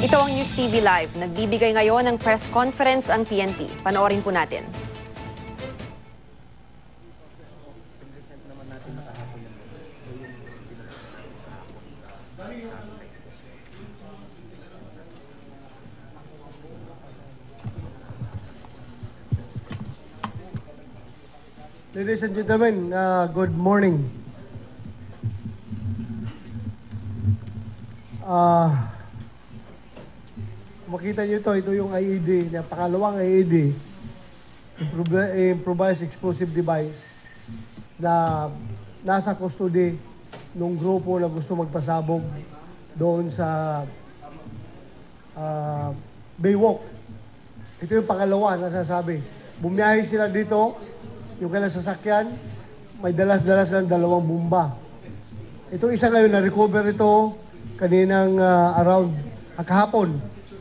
Ito ang News TV Live. Nagbibigay ngayon ng press conference ang PNP. Panoorin po natin. Ladies and gentlemen, good morning. Makita niyo ito yung IED, napakalawang IED, improvised explosive device na nasa custody ng grupo na gusto magpasabog doon sa Baywalk. Ito yung pangalawa na sasabi. Bumiyahe sila dito, yung kailang sasakyan, may dalas-dalas ng 2 bomba. Itong isa ngayon, na-recover ito kaninang around kahapon,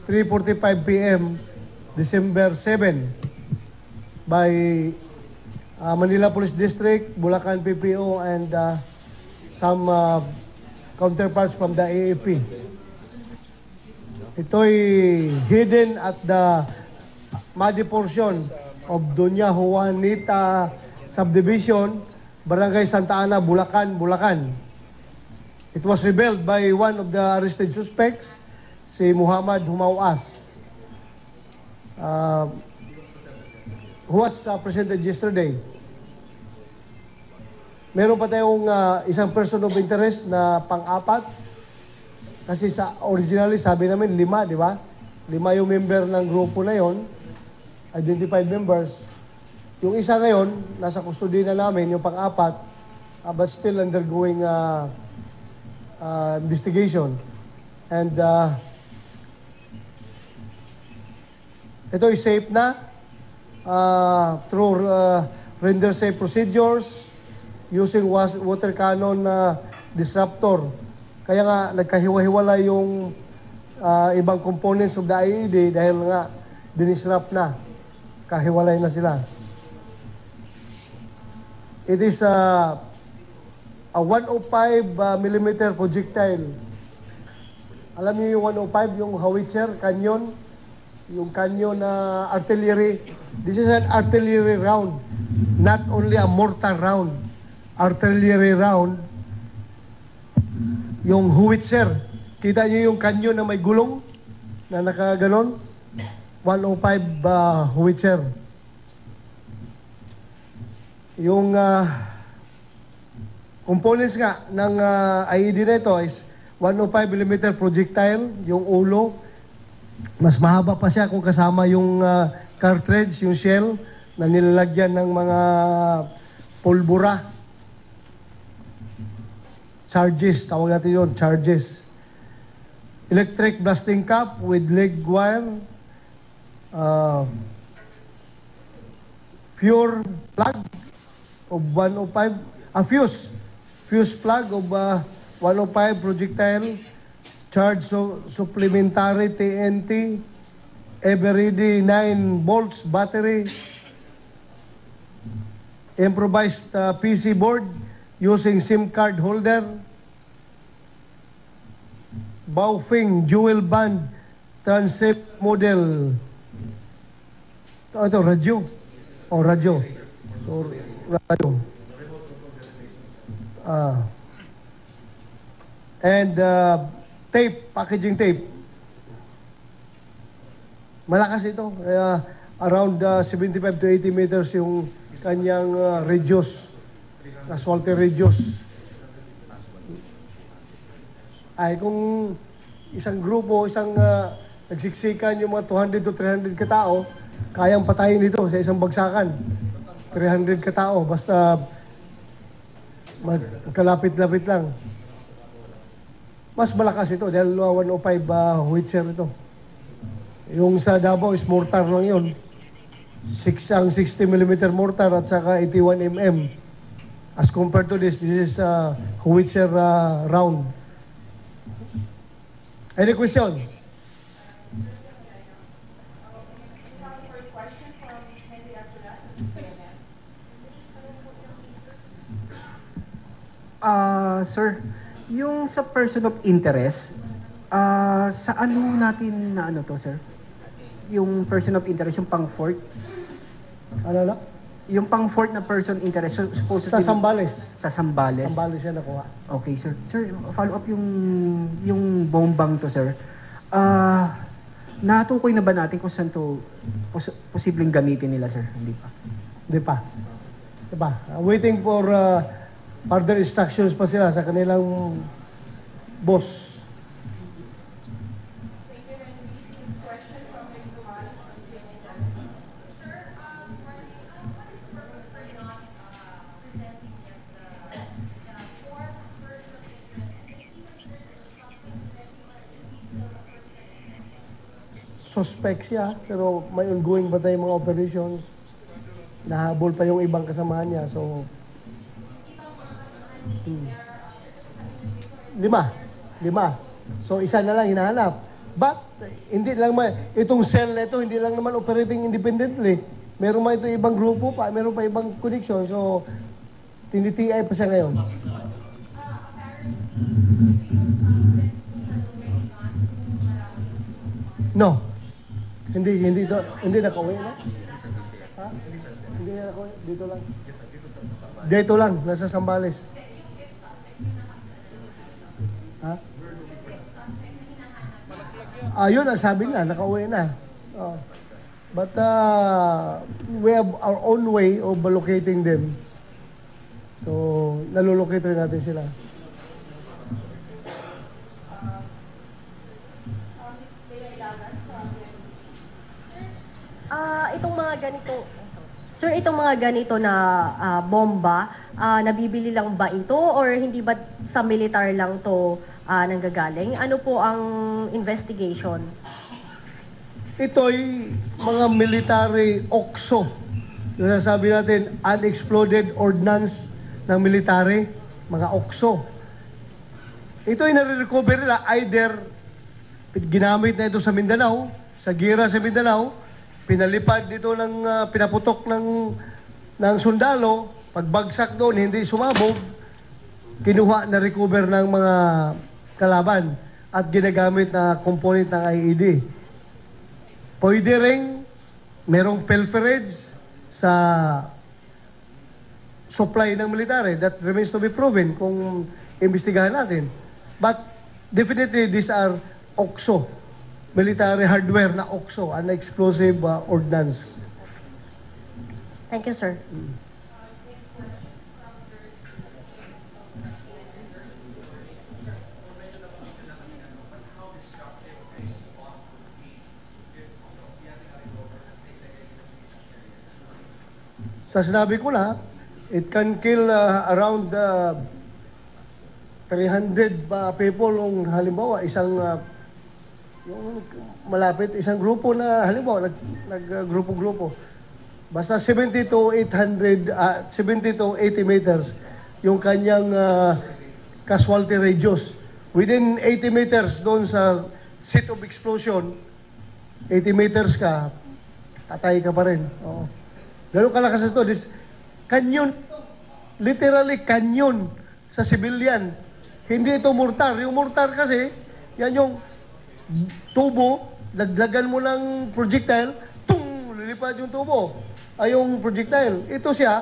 3:45 p.m. December 7 by Manila Police District, Bulacan PPO, and some counterparts from the AAP. Ito'y hidden at the muddy portion of Doña Juanita Subdivision, Barangay Santa Ana, Bulacan. It was revealed by one of the arrested suspects, si Muhammad Humawas, who was presented yesterday. Meron pa tayong isang person of interest na pang-apat. Kasi originally sabi namin 5, di ba? 5 yung member ng grupo na yon, identified members. Yung isa ngayon, nasa custody na namin, yung pang-apat, but still undergoing investigation. And ito is safe na through render safe procedures using water cannon disruptor. Kaya nga nagkahiwa-hiwala yung ibang components of the IED dahil nga dinisrupt na. Kahiwalay na sila. It is a 105 millimeter projectile. Alam niyo yung 105, yung howitzer, canyon, yung canyon na artillery. This is an artillery round, not only a mortar round. Artillery round. Yung howitzer, kita niyo yung canyon na may gulong na nakaganon? 105 howitzer. Yung components nga ng IED na ito is 105 mm projectile, yung ulo. Mas mahaba pa siya kung kasama yung cartridge, yung shell na nilalagyan ng mga pulbura. Charges, tawag natin yun, charges. Electric blasting cap with leg wire. Pure plug of 105, fuse plug of 105 projectile. Charge supplementary TNT, Eveready 9 volts battery, improvised PC board using SIM card holder, Baofeng dual band transcept model. Ito, radyo. Radyo. So, radyo. And tape, packaging tape. Malakas ito. Around 75 to 80 meters yung kanyang radius. Asphalt radius. Ay, kung isang grupo, nagsiksikan yung mga 200 to 300 katao, kayang patayin ito sa isang bagsakan. 300 katao, basta magkalapit-lapit lang. Mas malakas ito dahil 105 howitzer ito. Yung sa Davao is mortar lang yun. Ang 60 mm mortar at saka 81 mm. As compared to this is howitzer round. Any questions? Sir, yung sa person of interest, Sa ano natin na ano to, sir? Yung person of interest, yung pang-fourth? Ano na? Yung pang-fourth na person interest, supposedly... Sa Sambales. Sa Sambales. Sambales siya nakuha. Okay, sir. Sir, follow up yung bombang to, sir. Natukoy na ba natin kung saan to posibleng gamitin nila, sir? Hindi pa. Di pa. Di pa. Waiting for further instructions pa sila sa kanilang boss. Suspect siya, pero may ongoing pa tayong mga operations. Nahabol pa yung ibang kasamahan niya, so... Lima. So, isa na lang hinahanap. But, hindi lang itong cell na ito, hindi lang naman operating independently. Meron pa ito ibang grupo pa, meron pa ibang connection. So, tinitiay pa siya ngayon. No. Hindi nakauwi na? Ha? Hindi na nakauwi? Dito lang. Dito lang, nasa Sambales. Ha? Yun ang sabi niya, nakauwi na. Oh. But we have our own way of locating them. So, nalulocate rin natin sila. Itong mga ganito, sir, itong mga ganito na bomba, nabibili lang ba ito or hindi ba sa militar lang to nanggagaling? Ano po ang investigation? Ito'y mga military OXO. Sabi natin, unexploded ordnance ng military, mga OXO. Ito'y nare-recover nila either ginamit na ito sa Mindanao, sa gira sa Mindanao, pinalipad dito ng pinaputok ng sundalo, pagbagsak doon, hindi sumabog, kinuha na recover ng mga kalaban at ginagamit na component ng IED. Pwede rin merong pilferage sa supply ng military. That remains to be proven kung imbestigahan natin. But definitely these are OXO. Military hardware na OXO, unexplosive ordnance. Thank you, sir. Sa sinabi ko na, it can kill around 300 people kung halimbawa isang yung malapit, isang grupo na halimbawa nag-grupo-grupo. Basta 70 to 80 meters yung kanyang casualty radius. Within 80 meters doon sa seat of explosion, 80 meters ka, tatay ka pa rin. Oo. Ganun kalakas ito. This canyon, literally canyon sa civilian. Hindi ito mortar. Yung mortar kasi, yan yung tubo, laglagan mo ng projectile, tung, lilipad yung tubo. Ay yung projectile. Ito siya,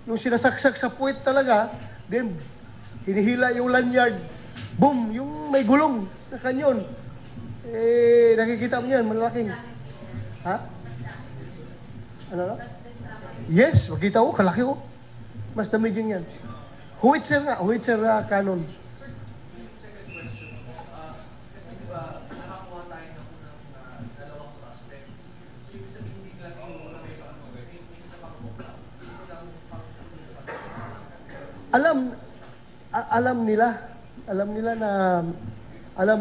yung sinasaksak sa puwet talaga, then hinihila yung lanyard, boom, yung may gulong na kanyon. Nakikita mo yan, malalaking. Ha? Ano na? Yes, makita ko, kalaki ko. Mas damaging yan. Howitzer nga, Howitzer cannon. Alam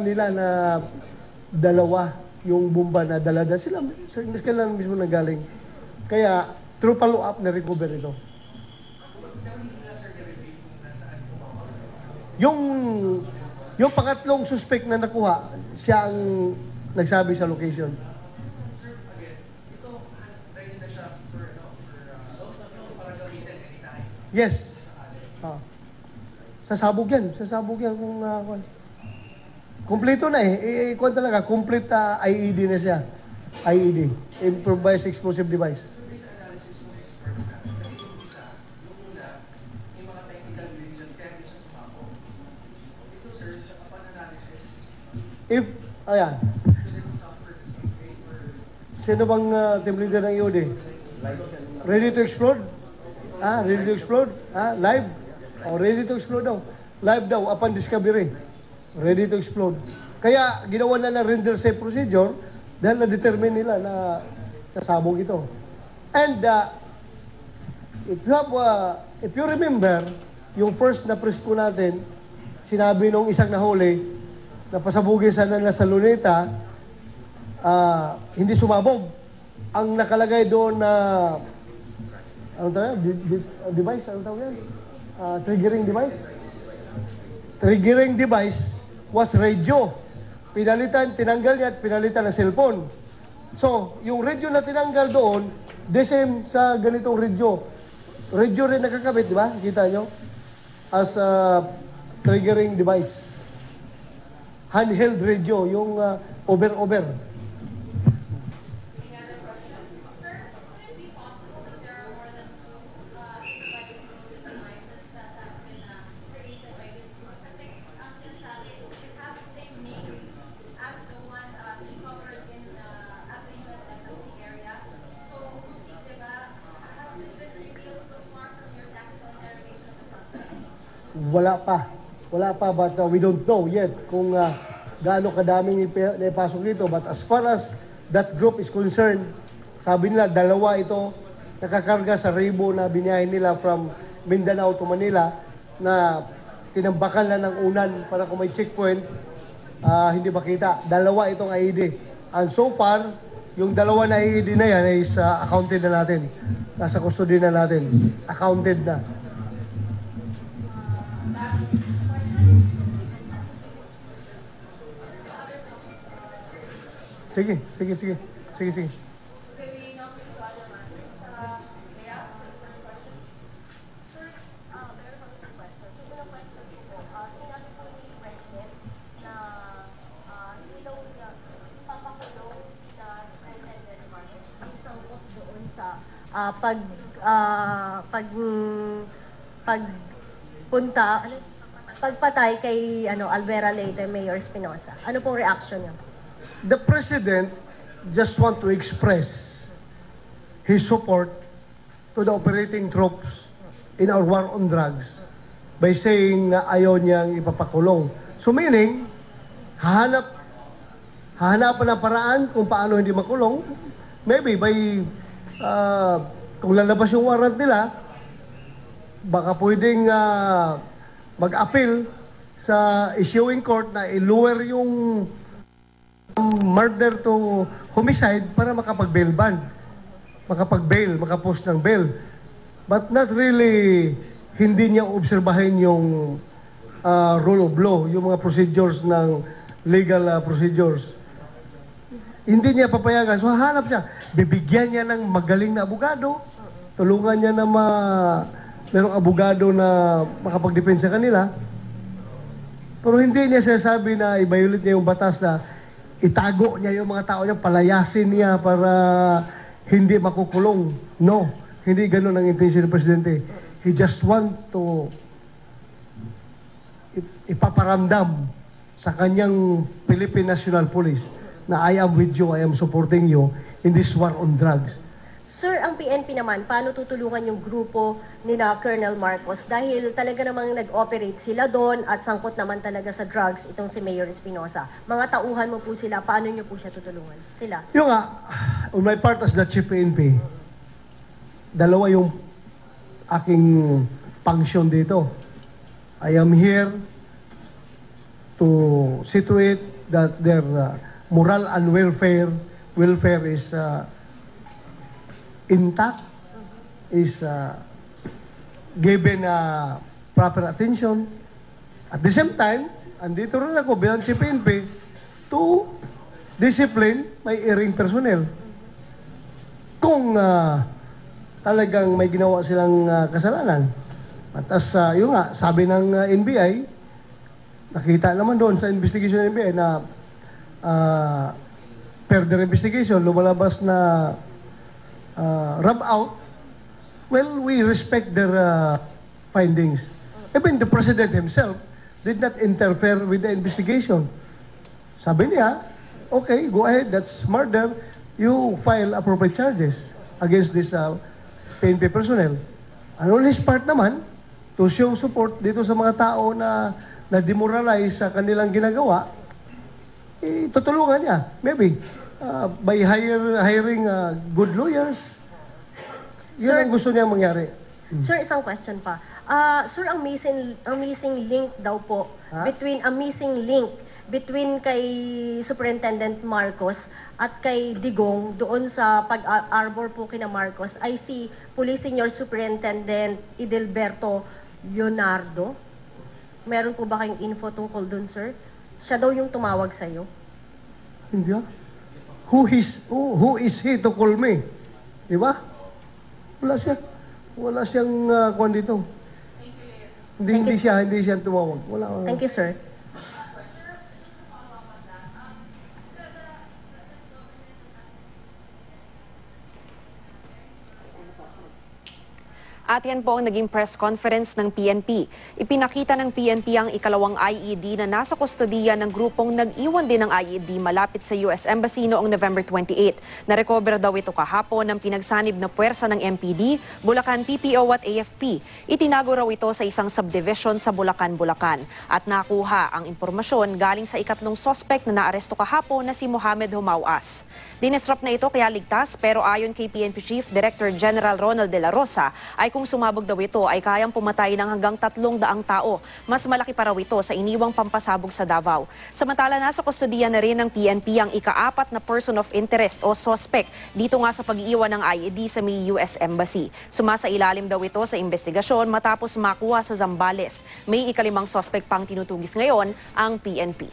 nila na dalawa yung bomba na dalada sila kailan mismo nanggaling. Kaya through follow-up na recover ito. Yung pangatlong suspect na nakuha, siya ang nagsabi sa location. Yes. Sasabog yan kung Kompleto na eh. Ikuha talaga, complete IED na siya. IED, Improvised Explosive Device. If, ayan. Sino bang team leader ng EOD? Ready to explode? Ready to explode? Live? Ready to explode daw. Live daw, upon discovery. Ready to explode. Kaya, ginawa na ng render safe procedure dahil na-determine nila na sasabog ito. And, if you remember, yung first na presko natin, sinabi nung isang nahuli, na pasabugin sana na sa Luneta, hindi sumabog. Ang nakalagay doon na, ano tawag yan? Device? Ano tawag yan? Triggering device? Triggering device was radio. Tinanggal niya at pinalitan ng cellphone. So, yung radio na tinanggal doon, the same sa ganitong radio. Radio rin nakakabit, di ba? Kita nyo? As a triggering device. Handheld radio, yung over-over. Wala pa, but we don't know yet kung gaano kadaming naipasok dito. But as far as that group is concerned, sabi nila, dalawa ito nakakarga sa rebo na biniyahin nila from Mindanao to Manila na tinambakan na ng unan para kung may checkpoint, hindi makita. Dalawa itong IED. And so far, yung dalawa na IED na yan is accounted na natin. Nasa custody na natin. Accounted na. Sige. Pagpatay kay Alvera Leyte, Mayor Espinosa. Ano pong reaction niyo? The President just want to express his support to the operating troops in our war on drugs by saying na ayaw niyang ipapakulong. So meaning, hahanapan ng paraan kung paano hindi makulong. Maybe by, kung lalabas yung warrant nila, baka pwedeng mag-appeal sa issuing court na i-lower yung murder to homicide para makapag-bail bond. Makapag-bail, makapost ng bail. But not really, hindi niya obserbahin yung rule of law, yung mga procedures ng legal procedures. Hindi niya papayagan. So hahanap siya. Bibigyan niya ng magaling na abogado. Tulungan niya na merong abogado na makapagdepensa kanila. Pero hindi niya sinasabi na i-violate niya yung batas na itago niya yung mga tao niya, palayasin niya para hindi makukulong. No, hindi ganun ang intention ng Presidente. He just want to ipaparamdam sa kanyang Philippine National Police na I am with you, I am supporting you in this war on drugs. Sir, ang PNP naman, paano tutulungan yung grupo ni Colonel Marcos? Dahil talaga namang nag-operate sila doon at sangkot naman talaga sa drugs itong si Mayor Espinosa. Mga tauhan mo po sila, paano nyo po siya tutulungan? Sila? Yung on my part as the Chief PNP, dalawa yung aking function dito. I am here to situate that their moral and welfare is intact, is given proper attention. At the same time, andito rin ako bilang Chief PNP to discipline my erring personnel. Kung talagang may ginawa silang kasalanan. At as yung sabi ng NBI, Nakita naman doon sa investigation ng NBI na further investigation, lumalabas na rub out. Well, we respect their findings. Even the President himself did not interfere with the investigation. Sabi niya, okay, go ahead, that's murder. You file appropriate charges against this PNP personnel. And on his part naman, to show support dito sa mga tao na demoralize sa kanilang ginagawa, tutulungan niya. Maybe by hiring good lawyers. Yun Sir, ang gusto niya mangyari. Sir, isang question pa. Sir, ang missing link daw po between kay Superintendent Marcos at kay Digong doon sa pag-arbor po kina Marcos ay si Police Senior Superintendent Idilberto Leonardo. Meron po ba kayong info tungkol doon, sir? Siya daw yung tumawag sa iyo. Hindi ah. Who is he to call me? Di ba? Wala siyang kuwan dito. Hindi siya tumawag. Wala. Thank you, sir. At yan po ang naging press conference ng PNP. Ipinakita ng PNP ang ikalawang IED na nasa kustodiya ng grupong nag-iwan din ng IED malapit sa US Embassy noong November 28. Narecover daw ito kahapon ng pinagsanib na puwersa ng MPD, Bulacan PPO at AFP. Itinago raw ito sa isang subdivision sa Bulacan, Bulacan. At nakuha ang impormasyon galing sa ikatlong suspect na naaresto kahapon na si Mohamed Humawas. Dinisrupt na ito kaya ligtas, pero ayon kay PNP Chief Director General Ronald De La Rosa ay kung sumabog daw ito ay kayang pumatay ng hanggang 300 tao. Mas malaki pa raw ito sa iniwang pampasabog sa Davao. Samantala nasa kustodiya na rin ng PNP ang ika-4 na person of interest o suspect dito nga sa pag-iwan ng IED sa may US Embassy. Sumasailalim daw ito sa investigasyon matapos makuha sa Zambales. May ika-5 suspect pang tinutugis ngayon ang PNP.